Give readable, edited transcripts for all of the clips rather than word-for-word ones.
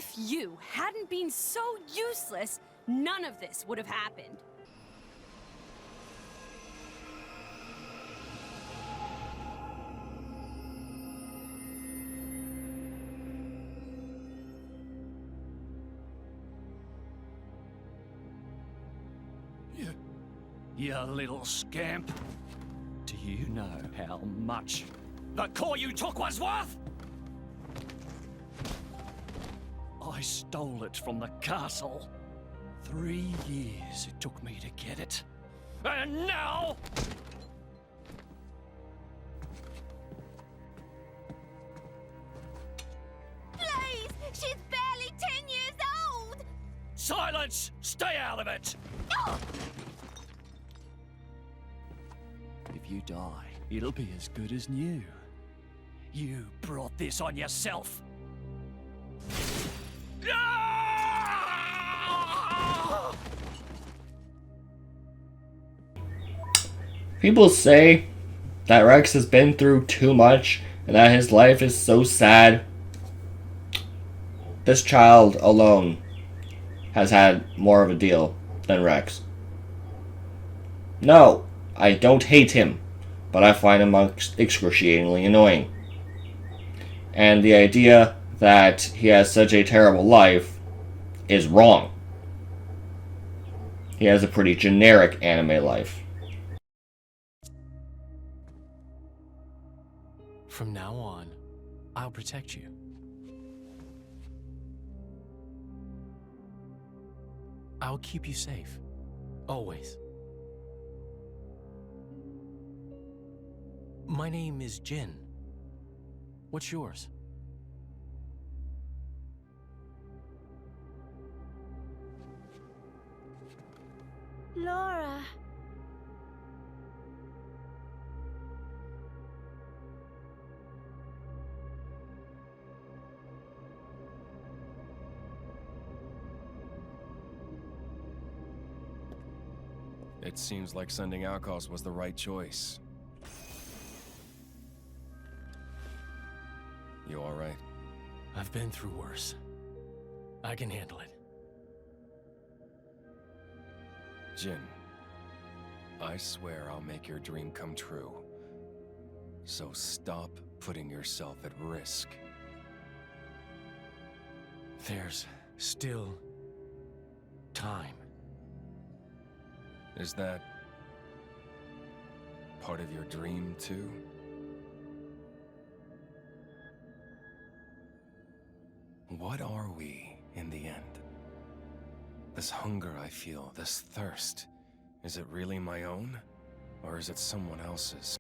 If you hadn't been so useless, none of this would have happened. You little scamp. Do you know how much the core you took was worth? I stole it from the castle. 3 years it took me to get it. And now... Please! She's barely 10 years old! Silence! Stay out of it! Oh! If you die, it'll be as good as new. You brought this on yourself. People say that Rex has been through too much and that his life is so sad. This child alone has had more of a deal than Rex. No, I don't hate him, but I find him excruciatingly annoying. And the idea that he has such a terrible life is wrong. He has a pretty generic anime life. From now on, I'll protect you. I'll keep you safe. Always. My name is Jin. What's yours? Laura. It seems like sending Aegis was the right choice. You alright? I've been through worse. I can handle it. Jin, I swear I'll make your dream come true. So stop putting yourself at risk. There's still time. Is that part of your dream, too? What are we, in the end? This hunger I feel, this thirst, is it really my own? Or is it someone else's?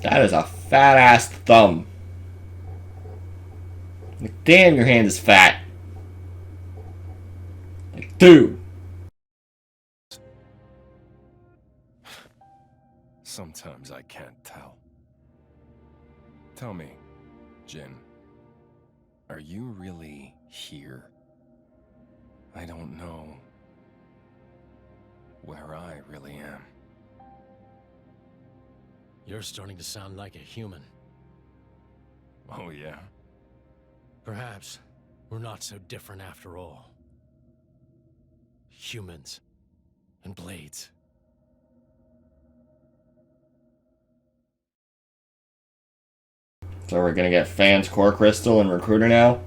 That is a fat-ass thumb. Like, damn, your hand is fat. Like, dude. Sometimes I can't tell. Tell me, Jin, are you really here? I don't know where I really am. You're starting to sound like a human. Oh, yeah? Perhaps we're not so different after all. Humans and blades. So we're gonna get Fans, Core Crystal, and Recruiter now?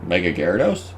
Mega Gyarados?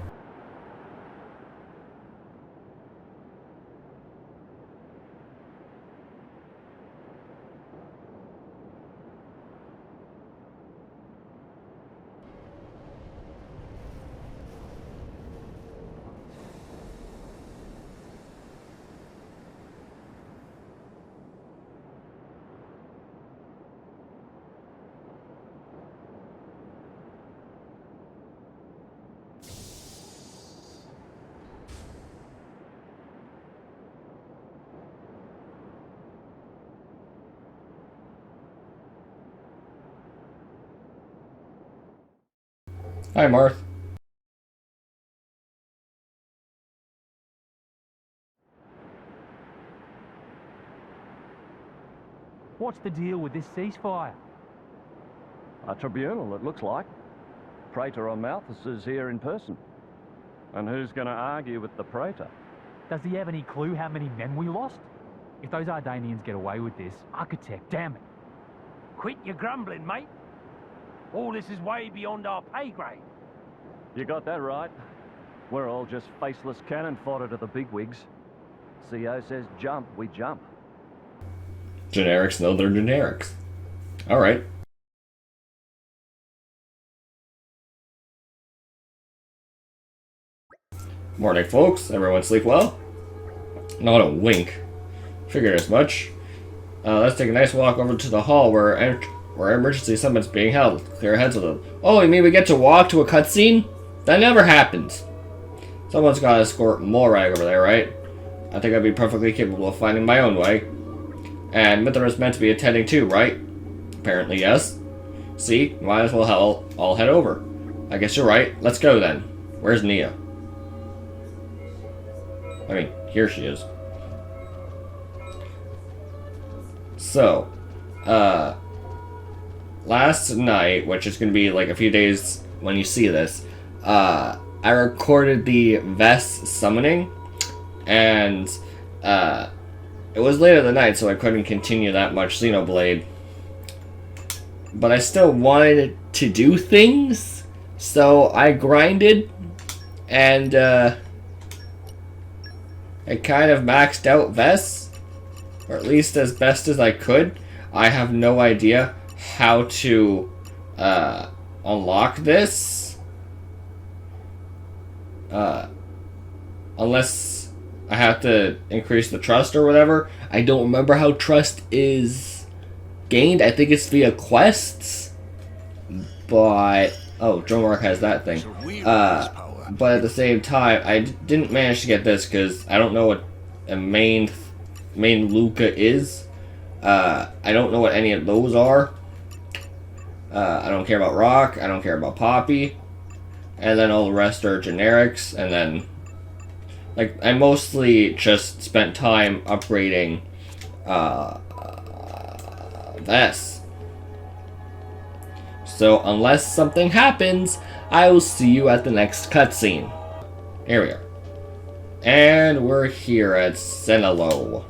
Hi, Marth. What's the deal with this ceasefire? A tribunal, it looks like. Praetor on Malthus is here in person. And who's going to argue with the Praetor? Does he have any clue how many men we lost? If those Ardanians get away with this, Architect, damn it. Quit your grumbling, mate. All this is way beyond our pay grade. You got that right. We're all just faceless cannon fodder to the bigwigs. CO says jump, we jump. Generics know they're generics. Alright. Morning, folks. Everyone sleep well? Not a wink. Figured as much. Let's take a nice walk over to the hall where emergency summit's being held. Clear heads of them. Oh, you mean we get to walk to a cutscene? That never happens. Someone's gotta escort Morag over there, right? I think I'd be perfectly capable of finding my own way. And Mithra's meant to be attending too, right? Apparently, yes. See, might as well all head over. I guess you're right. Let's go then. Where's Nia? I mean, here she is. So, last night, which is going to be like a few days when you see this, I recorded the Vess summoning, and it was late at the night, so I couldn't continue that much Xenoblade. But I still wanted to do things, so I grinded, and I kind of maxed out Vess, or at least as best as I could. I have no idea how to unlock this, unless I have to increase the trust or whatever. I don't remember how trust is gained. I think it's via quests, but oh, Dromark has that thing. But at the same time, I didn't manage to get this because I don't know what a main Luca is. I don't know what any of those are. I don't care about Rock. I don't care about Poppy. And then all the rest are generics. And then, like, I mostly just spent time upgrading Vess. So unless something happens, I will see you at the next cutscene. Here we are. And we're here at Xenoblade.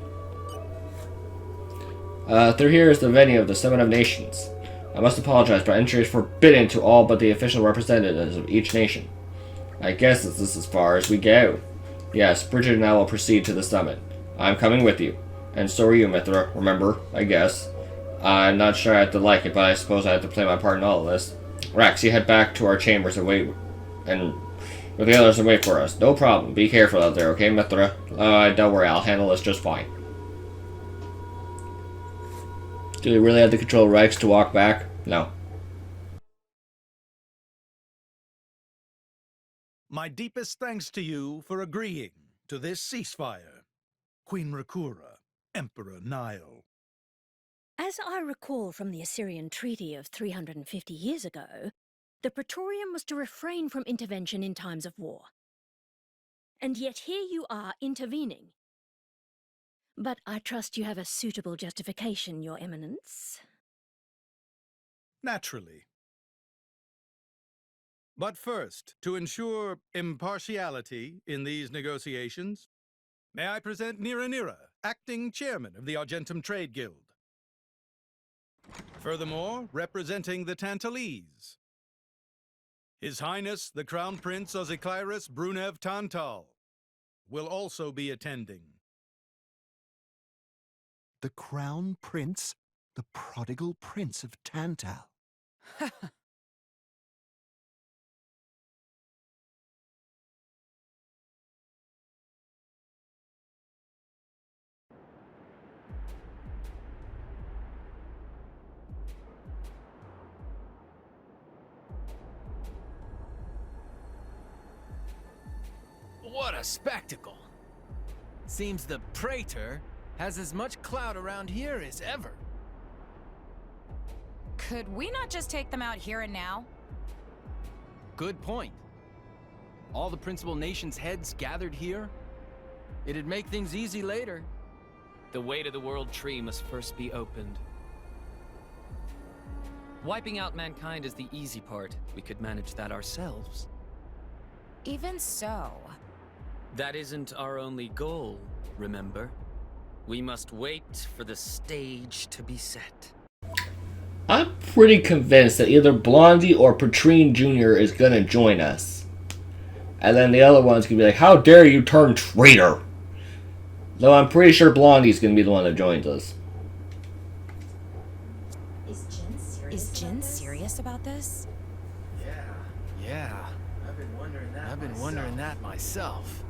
Through here is the venue of the Summit of Nations. I must apologize, but entry is forbidden to all but the official representatives of each nation. I guess this is as far as we go. Yes, Bridget and I will proceed to the summit. I'm coming with you. And so are you, Mithra. Remember, I guess. I'm not sure I have to like it, but I suppose I have to play my part in all of this. Rax, you head back to our chambers and wait, and with the others and wait for us. No problem. Be careful out there, okay, Mithra? Don't worry, I'll handle this just fine. Do we really have to control Rex to walk back? No. My deepest thanks to you for agreeing to this ceasefire. Queen Rakura, Emperor Nile. As I recall from the Assyrian treaty of 350 years ago, the Praetorium was to refrain from intervention in times of war. And yet here you are intervening. But I trust you have a suitable justification, Your Eminence. Naturally. But first, to ensure impartiality in these negotiations, may I present Nira, acting chairman of the Argentum Trade Guild. Furthermore, representing the Tantalese, His Highness the Crown Prince Ozikairis Brunev Tantal will also be attending. The Crown Prince? The prodigal Prince of Tantal. What a spectacle! Seems the Praetor has as much clout around here as ever. Could we not just take them out here and now? Good point. All the principal nations' heads gathered here? It'd make things easy later. The way to the World Tree must first be opened. Wiping out mankind is the easy part. We could manage that ourselves. Even so. That isn't our only goal, remember? We must wait for the stage to be set. I'm pretty convinced that either Blondie or Patrine Jr. is gonna join us. And then the other one's gonna be like, how dare you turn traitor? Though I'm pretty sure Blondie's gonna be the one that joins us. Is Jin serious about this? Yeah. I've been wondering that myself.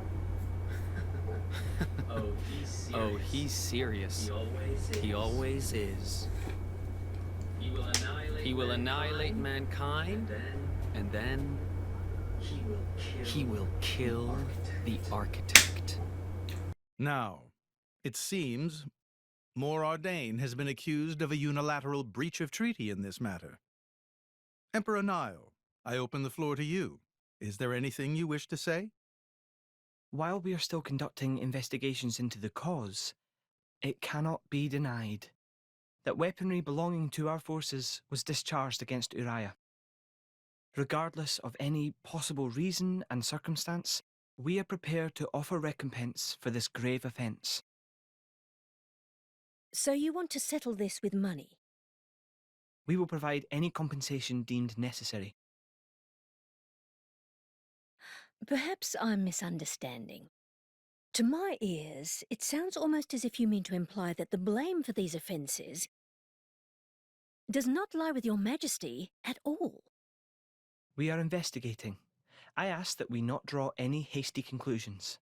Oh, he's serious. He always is. He will annihilate mankind, and then he will kill the architect. Now, it seems Mor Ardain has been accused of a unilateral breach of treaty in this matter. Emperor Nile, I open the floor to you. Is there anything you wish to say? While we are still conducting investigations into the cause, it cannot be denied that weaponry belonging to our forces was discharged against Uriah. Regardless of any possible reason and circumstance, we are prepared to offer recompense for this grave offence. So you want to settle this with money? We will provide any compensation deemed necessary. Perhaps I'm misunderstanding. To my ears, it sounds almost as if you mean to imply that the blame for these offences does not lie with your Majesty at all. We are investigating. I ask that we not draw any hasty conclusions.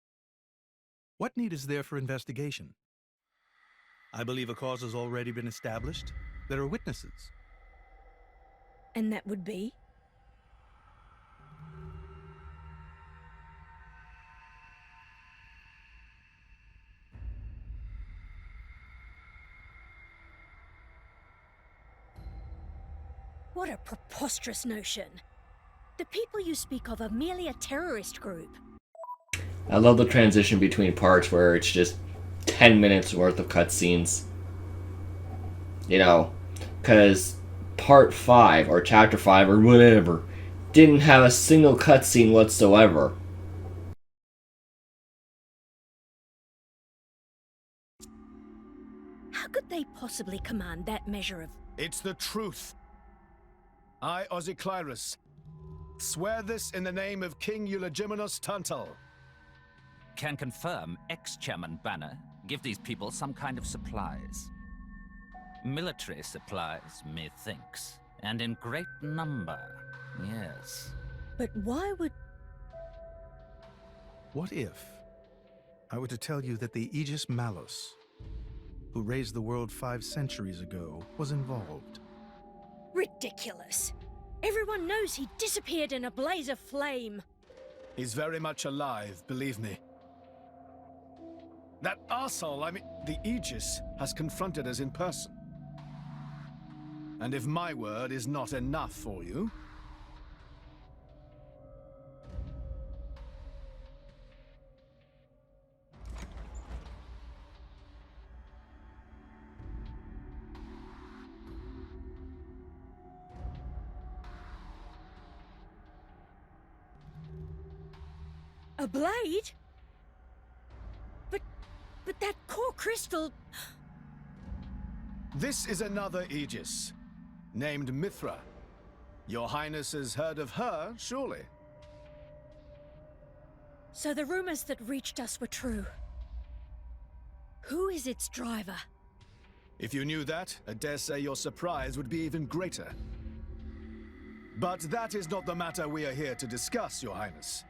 What need is there for investigation? I believe a cause has already been established. There are witnesses. And that would be? What a preposterous notion. The people you speak of are merely a terrorist group. I love the transition between parts where it's just 10 minutes worth of cutscenes. You know, because part 5 or chapter 5 or whatever didn't have a single cutscene whatsoever. How could they possibly command that measure of... It's the truth. I, Ozyclyrus, swear this in the name of King Eulogimenus Tantal. Can confirm ex-chairman Banner give these people some kind of supplies. Military supplies, methinks, and in great number, yes. But why would... What if I were to tell you that the Aegis Malus, who raised the world 5 centuries ago, was involved? Ridiculous. Everyone knows he disappeared in a blaze of flame. He's very much alive, believe me. That arsehole, the Aegis, has confronted us in person. And if my word is not enough for you... A blade? But that core crystal... This is another Aegis, named Mithra. Your Highness has heard of her, surely? So the rumors that reached us were true. Who is its driver? If you knew that, I dare say your surprise would be even greater. But that is not the matter we are here to discuss, Your Highness.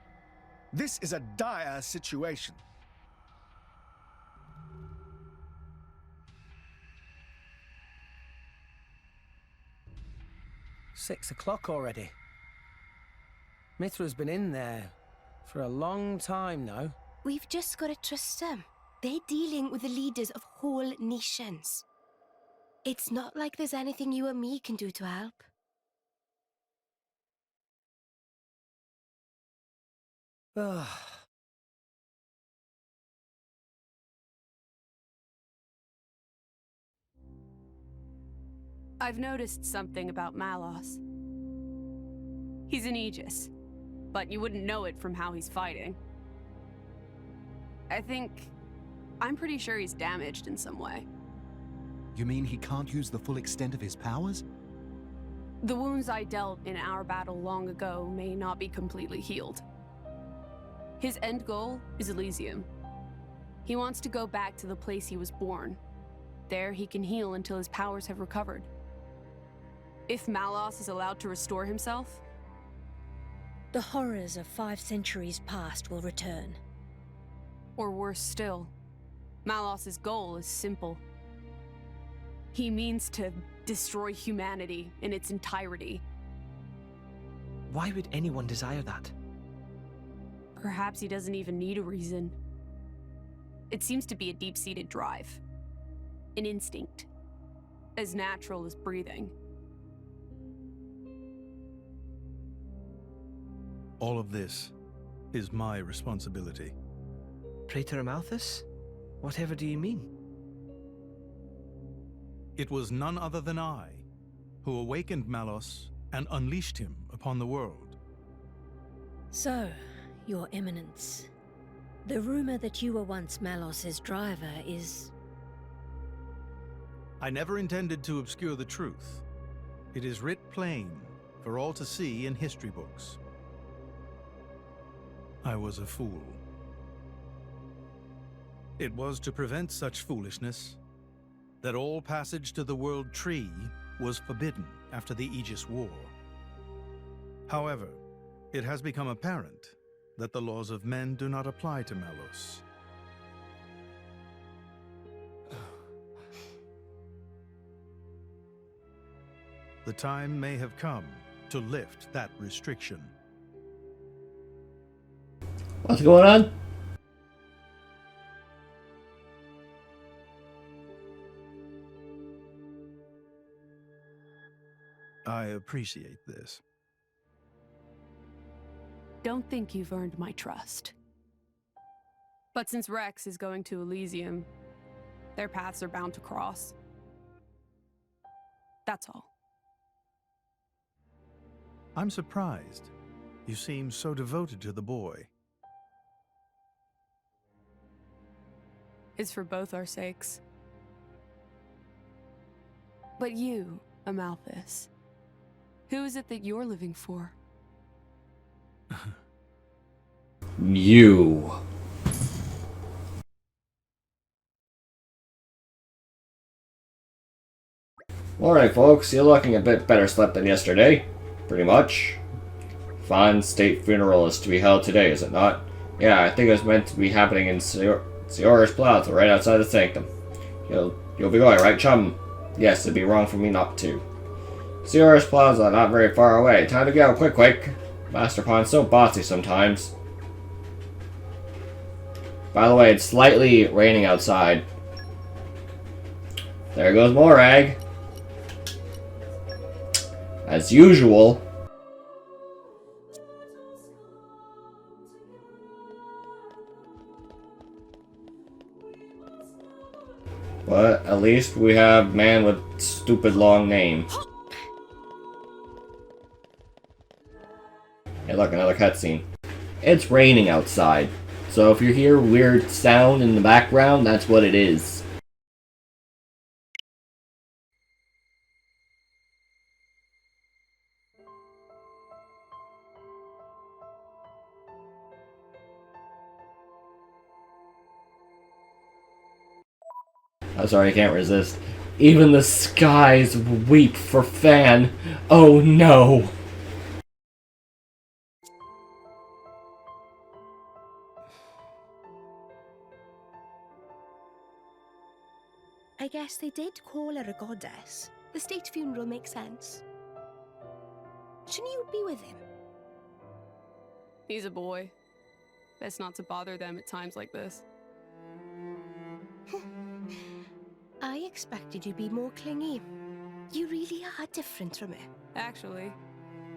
This is a dire situation. "6 o'clock already. Mithra's been in there for a long time now. We've just got to trust them. They're dealing with the leaders of whole nations. It's not like there's anything you or me can do to help. Ugh. I've noticed something about Malos. He's an Aegis, but you wouldn't know it from how he's fighting. I'm pretty sure he's damaged in some way. You mean he can't use the full extent of his powers? The wounds I dealt in our battle long ago may not be completely healed. His end goal is Elysium. He wants to go back to the place he was born. There he can heal until his powers have recovered. If Malos is allowed to restore himself, the horrors of 5 centuries past will return. Or worse still, Malos's goal is simple. He means to destroy humanity in its entirety. Why would anyone desire that? Perhaps he doesn't even need a reason. It seems to be a deep-seated drive. An instinct. As natural as breathing. All of this is my responsibility. Praetor Amalthus? Whatever do you mean? It was none other than I who awakened Malos and unleashed him upon the world. So, Your Eminence, the rumor that you were once Malos's driver is... I never intended to obscure the truth. It is writ plain for all to see in history books. I was a fool. It was to prevent such foolishness that all passage to the World Tree was forbidden after the Aegis War. However, it has become apparent that the laws of men do not apply to Malos. The time may have come to lift that restriction. What's going on? I appreciate this. Don't think you've earned my trust. But since Rex is going to Elysium, their paths are bound to cross. That's all. I'm surprised. You seem so devoted to the boy. It's for both our sakes. But you, Amalthus, who is it that you're living for? You. Alright folks, you're looking a bit better slept than yesterday. Pretty much. Fine state funeral is to be held today, is it not? Yeah, I think it was meant to be happening in Sioris Plaza, right outside the sanctum. You'll be going, right, chum? Yes, it'd be wrong for me not to. Sioris Plaza, not very far away. Time to go, quick. Master Pawn's so bossy sometimes. By the way, it's slightly raining outside. There goes Morag. As usual. But at least we have man with stupid long name. Hey look, another cutscene. It's raining outside, so if you hear weird sound in the background, that's what it is. I'm sorry, I can't resist. Even the skies weep for Fan. Oh no! I guess they did call her a goddess. The state funeral makes sense. Shouldn't you be with him? He's a boy. Best not to bother them at times like this. I expected you to be more clingy. You really are different from her. Actually,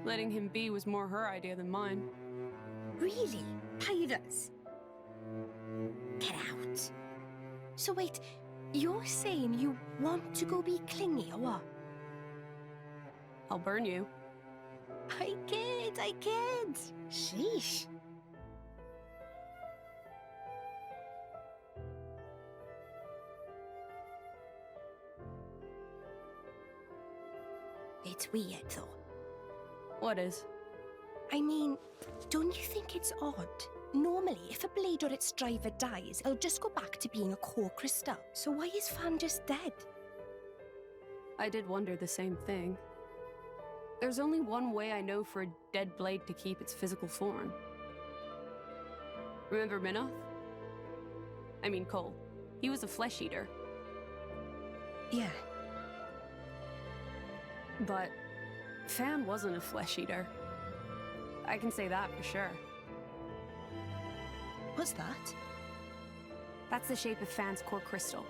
letting him be was more her idea than mine. Really? Pirates? Get out. So wait, you're saying you want to go be clingy or what? I'll burn you. I kid. Sheesh. It's weird, though. What is? I mean, don't you think it's odd? Normally, if a blade or its driver dies, it'll just go back to being a core crystal. So why is Fan just dead? I did wonder the same thing. There's only one way I know for a dead blade to keep its physical form. Remember Minoth? I mean Cole. He was a flesh eater. Yeah. But Fan wasn't a flesh eater. I can say that for sure. What's that? That's the shape of Fan's core crystal.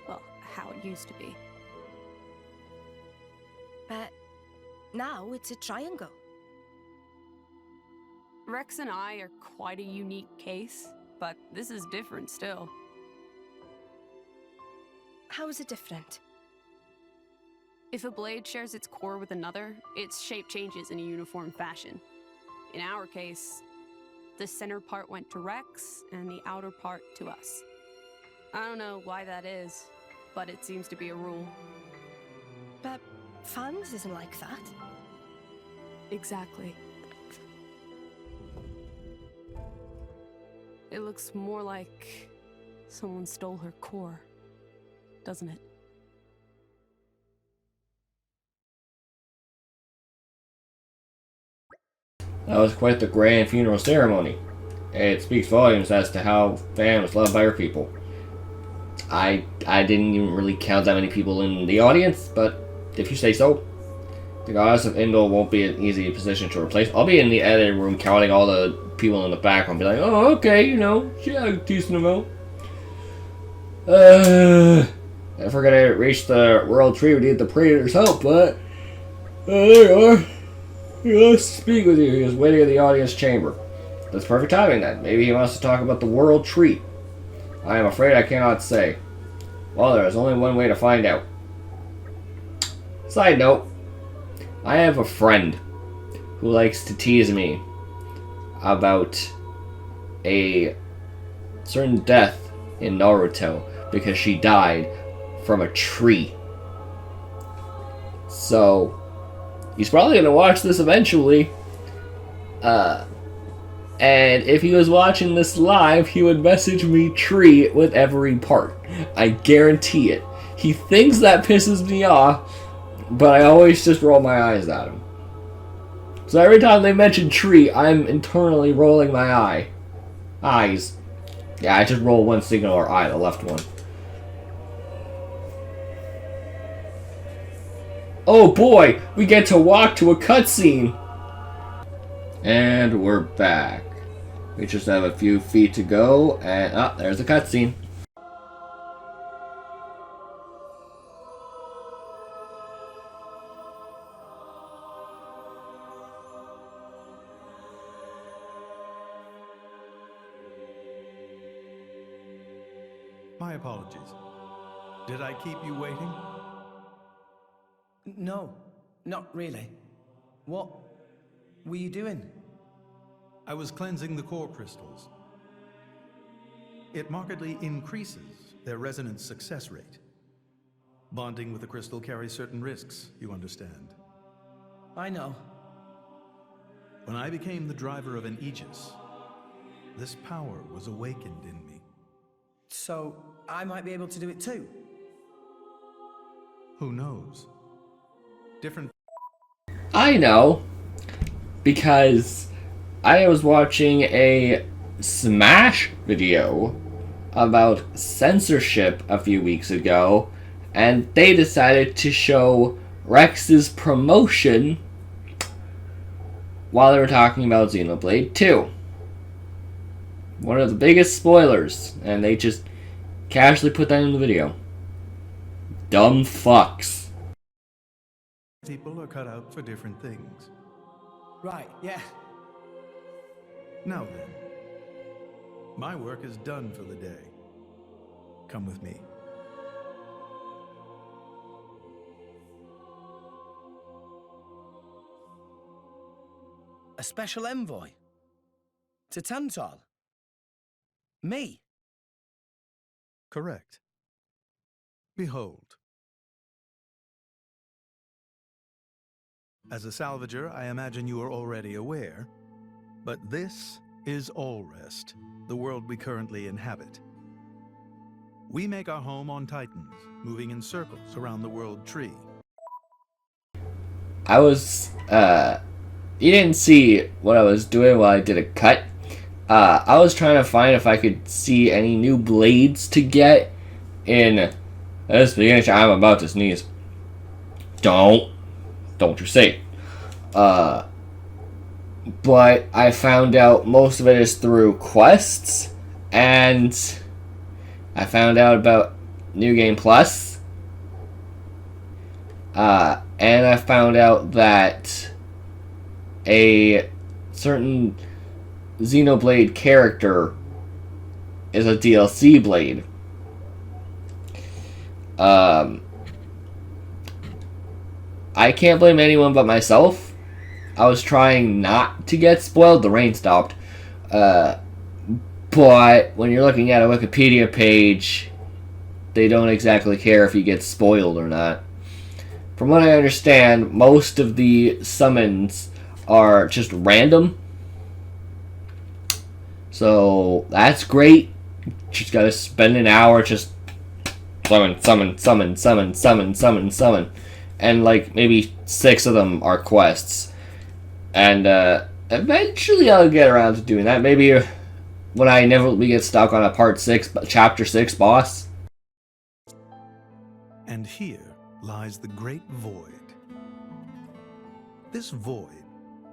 Well, how it used to be. But now it's a triangle. Rex and I are quite a unique case, but this is different still. How is it different? If a blade shares its core with another, its shape changes in a uniform fashion. In our case, the center part went to Rex, and the outer part to us. I don't know why that is, but it seems to be a rule. But Fan's isn't like that. Exactly. It looks more like someone stole her core, doesn't it? That was quite the grand funeral ceremony. It speaks volumes as to how Fan was loved by her people. I didn't even really count that many people in the audience, but if you say so. The goddess of Indol won't be an easy position to replace. I'll be in the editing room counting all the people in the background, be like, oh, okay, you know, yeah, a decent amount. If we're gonna reach the world tree, we need the Praetor's help, but there you are. He wants to speak with you. He was waiting in the audience chamber. That's perfect timing then. Maybe he wants to talk about the world tree. I am afraid I cannot say. Well, there is only one way to find out. Side note, I have a friend who likes to tease me about a certain death in Naruto because she died from a tree. So, he's probably going to watch this eventually. And if he was watching this live, he would message me tree with every part. I guarantee it. He thinks that pisses me off, but I always just roll my eyes at him. So every time they mention tree, I'm internally rolling my eyes. Yeah, I just roll one singular eye, the left one. Oh boy, we get to walk to a cutscene! And we're back. We just have a few feet to go, and there's a cutscene. My apologies. Did I keep you waiting? No, not really. What were you doing? I was cleansing the core crystals. It markedly increases their resonance success rate. Bonding with the crystal carries certain risks, you understand. I know. When I became the driver of an Aegis, this power was awakened in me. So, I might be able to do it too? Who knows? Different... I know, because I was watching a Smash video about censorship a few weeks ago, and they decided to show Rex's promotion while they were talking about Xenoblade 2. One of the biggest spoilers, and they just casually put that in the video. Dumb fucks. People are cut out for different things. Right, yeah. Now then, my work is done for the day. Come with me. A special envoy? To Tantal? Me? Correct. Behold. As a salvager, I imagine you are already aware, but this is Allrest, the world we currently inhabit. We make our home on Titans, moving in circles around the world tree. I was, you didn't see what I was doing while I did a cut. I was trying to find if I could see any new blades to get in this beginning. I'm about to sneeze. Don't you say. But I found out most of it is through quests, and I found out about New Game Plus. And I found out that a certain Xenoblade character is a DLC blade. I can't blame anyone but myself. I was trying not to get spoiled. The rain stopped. But when you're looking at a Wikipedia page, they don't exactly care if you get spoiled or not. From what I understand, most of the summons are just random. So that's great. Just gotta spend an hour just summon. And like maybe 6 of them are quests. And eventually I'll get around to doing that. Maybe when I inevitably get stuck on a chapter 6 boss. And here lies the Great Void. This void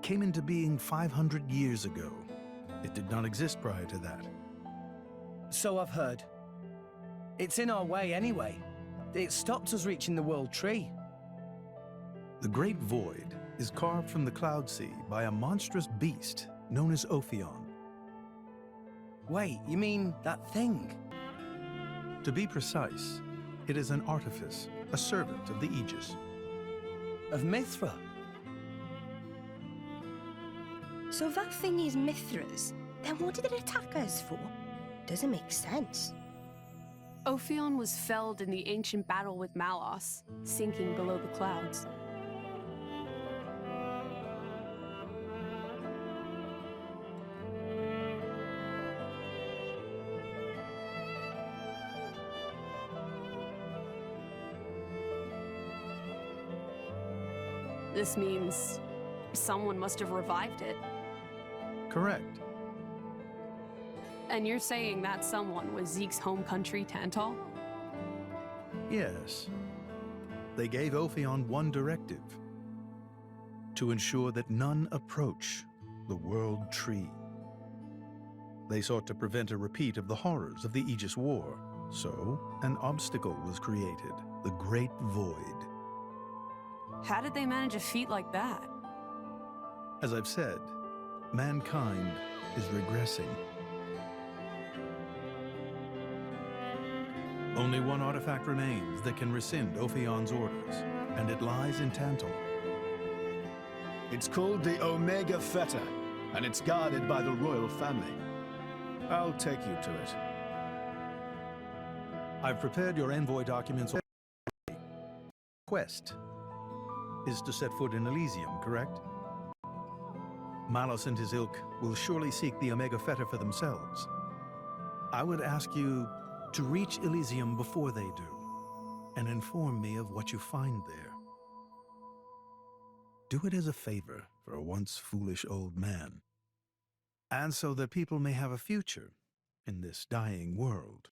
came into being 500 years ago. It did not exist prior to that. So I've heard. It's in our way anyway. It stopped us reaching the World Tree. The Great Void is carved from the Cloud Sea by a monstrous beast known as Ophion. Wait, you mean that thing? To be precise, it is an artifice, a servant of the Aegis. Of Mithra? So that thing is Mithra's. Then what did it attack us for? Doesn't make sense. Ophion was felled in the ancient battle with Malos, sinking below the clouds. This means someone must have revived it. Correct. And you're saying that someone was Zeke's home country, Tantal? Yes. They gave Ophion one directive: to ensure that none approach the World Tree. They sought to prevent a repeat of the horrors of the Aegis War, so an obstacle was created, the Great Void. How did they manage a feat like that? As I've said, mankind is regressing. Only one artifact remains that can rescind Ophion's orders, and it lies in Tantal. It's called the Omega Feta, and it's guarded by the royal family. I'll take you to it. I've prepared your envoy documents. Quest is to set foot in Elysium, correct? Malos and his ilk will surely seek the Omega Feta for themselves. I would ask you to reach Elysium before they do, and inform me of what you find there. Do it as a favor for a once foolish old man, and so that people may have a future in this dying world.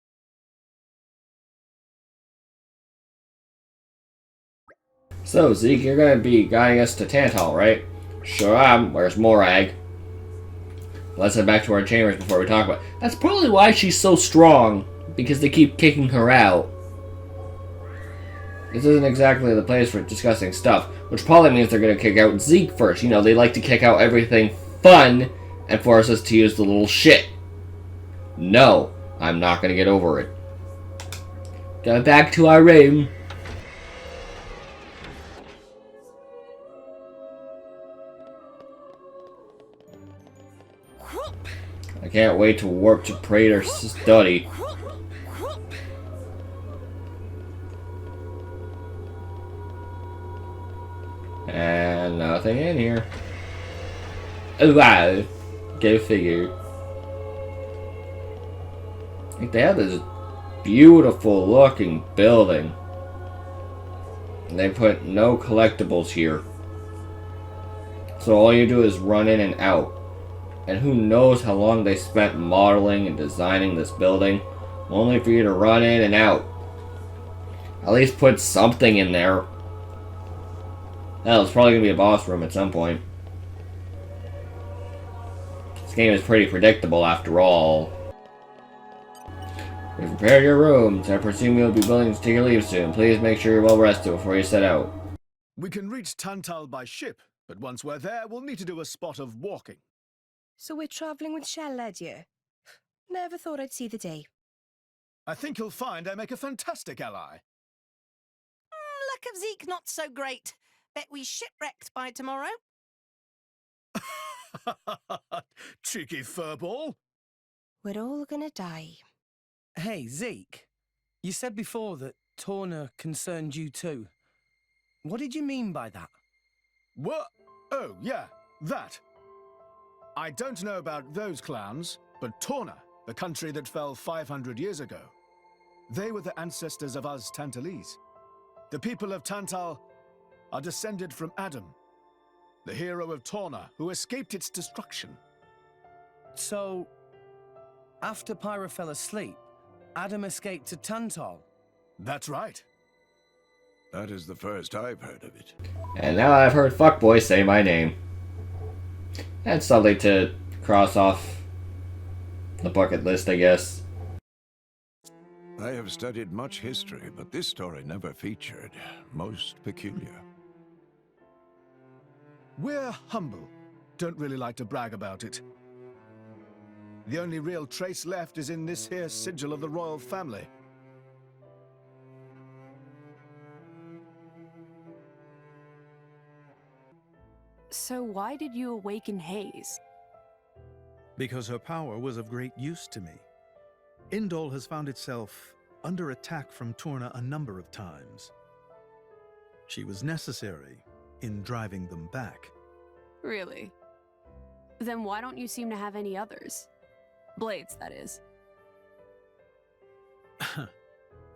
So, Zeke, you're gonna be guiding us to Tantal, right? Sure am. Where's Morag? Let's head back to our chambers before we talk about it. That's probably why she's so strong, because they keep kicking her out. This isn't exactly the place for discussing stuff, which probably means they're gonna kick out Zeke first. You know, they like to kick out everything fun and force us to use the little shit. No, I'm not gonna get over it. Go back to our room. I can't wait to warp to Praetor's study. And nothing in here. Oh wow. Go figure. Like they have this beautiful looking building. And they put no collectibles here. So all you do is run in and out. And who knows how long they spent modeling and designing this building, only for you to run in and out. At least put something in there. Hell, it's probably going to be a boss room at some point. This game is pretty predictable after all. We've prepared your rooms. I presume you'll be willing to take your leave soon. Please make sure you're well rested before you set out. We can reach Tantal by ship, but once we're there, we'll need to do a spot of walking. So we're travelling with Shell Led here? Never thought I'd see the day. I think you'll find I make a fantastic ally. Luck of Zeke not so great. Bet we shipwrecked by tomorrow. Cheeky furball. We're all gonna die. Hey, Zeke. You said before that Torna concerned you too. What did you mean by that? What? Oh, yeah, that. I don't know about those clans, but Torna, the country that fell 500 years ago, they were the ancestors of us Tantalese. The people of Tantal are descended from Adam, the hero of Torna who escaped its destruction. So, after Pyra fell asleep, Adam escaped to Tantal? That's right. That is the first I've heard of it. And now I've heard fuckboy say my name. That's something to cross off the bucket list, I guess. I have studied much history, but this story never featured. Most peculiar. We're humble. Don't really like to brag about it. The only real trace left is in this here sigil of the royal family. So why did you awaken Hayes? Because her power was of great use to me. Indol has found itself under attack from Torna a number of times. She was necessary in driving them back. Really? Then why don't you seem to have any others? Blades, that is.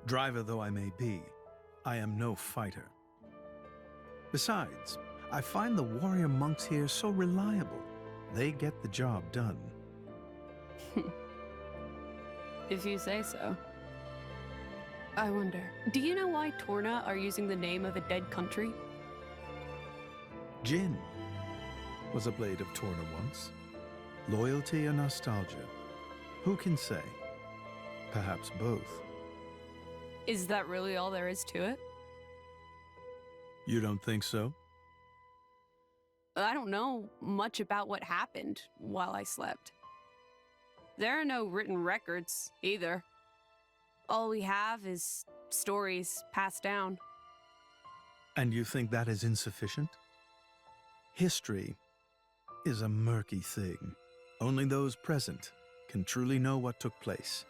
Driver though I may be, I am no fighter. Besides, I find the warrior monks here so reliable. They get the job done. If you say so. I wonder, do you know why Torna are using the name of a dead country? Jin was a blade of Torna once. Loyalty or nostalgia? Who can say? Perhaps both. Is that really all there is to it? You don't think so? I don't know much about what happened while I slept. There are no written records, either. All we have is stories passed down. And you think that is insufficient? History is a murky thing. Only those present can truly know what took place.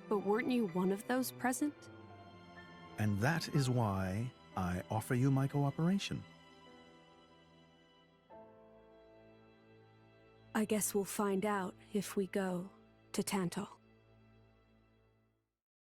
But weren't you one of those present? And that is why I offer you my cooperation. I guess we'll find out if we go to Tantal.